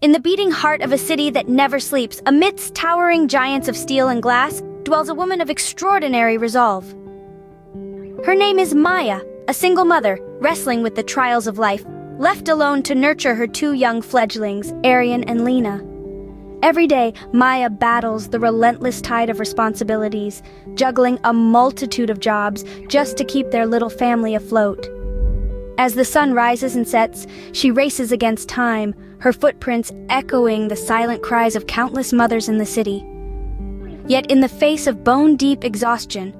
In the beating heart of a city that never sleeps, amidst towering giants of steel and glass, dwells a woman of extraordinary resolve. Her name is Maya, a single mother, wrestling with the trials of life, left alone to nurture her two young fledglings, Aryan and Leena. Every day, Maya battles the relentless tide of responsibilities, juggling a multitude of jobs just to keep their little family afloat. As the sun rises and sets, she races against time, her footprints echoing the silent cries of countless mothers in the city. Yet in the face of bone-deep exhaustion,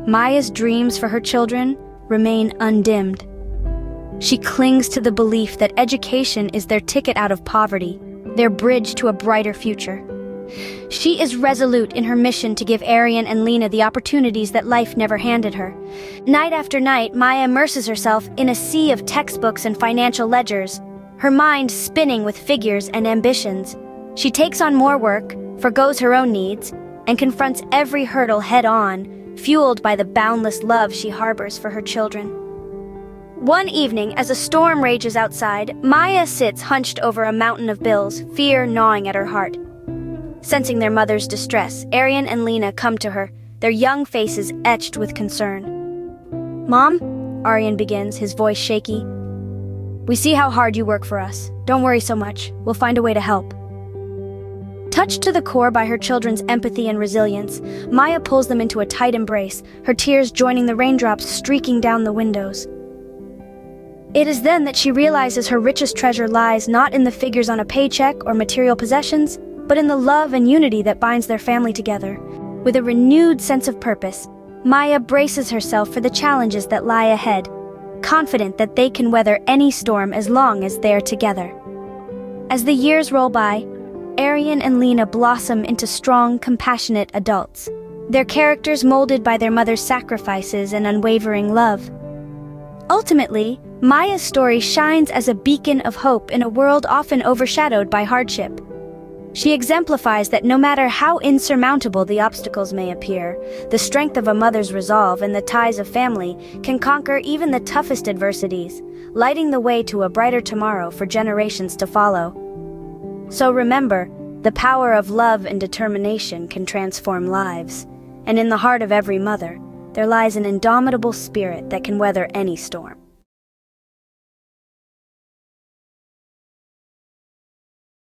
Maya's dreams for her children remain undimmed. She clings to the belief that education is their ticket out of poverty, their bridge to a brighter future. She is resolute in her mission to give Aryan and Leena the opportunities that life never handed her. Night after night, Maya immerses herself in a sea of textbooks and financial ledgers, her mind spinning with figures and ambitions. She takes on more work, forgoes her own needs, and confronts every hurdle head-on, fueled by the boundless love she harbors for her children. One evening, as a storm rages outside, Maya sits hunched over a mountain of bills, fear gnawing at her heart. Sensing their mother's distress, Aryan and Leena come to her, their young faces etched with concern. "Mom," Aryan begins, his voice shaky, "we see how hard you work for us. Don't worry so much. We'll find a way to help." Touched to the core by her children's empathy and resilience, Maya pulls them into a tight embrace, her tears joining the raindrops streaking down the windows. It is then that she realizes her richest treasure lies not in the figures on a paycheck or material possessions, but in the love and unity that binds their family together. With a renewed sense of purpose, Maya braces herself for the challenges that lie ahead, confident that they can weather any storm as long as they're together. As the years roll by, Aryan and Leena blossom into strong, compassionate adults, their characters molded by their mother's sacrifices and unwavering love. Ultimately, Maya's story shines as a beacon of hope in a world often overshadowed by hardship. She exemplifies that no matter how insurmountable the obstacles may appear, the strength of a mother's resolve and the ties of family can conquer even the toughest adversities, lighting the way to a brighter tomorrow for generations to follow. So remember, the power of love and determination can transform lives, and in the heart of every mother, there lies an indomitable spirit that can weather any storm.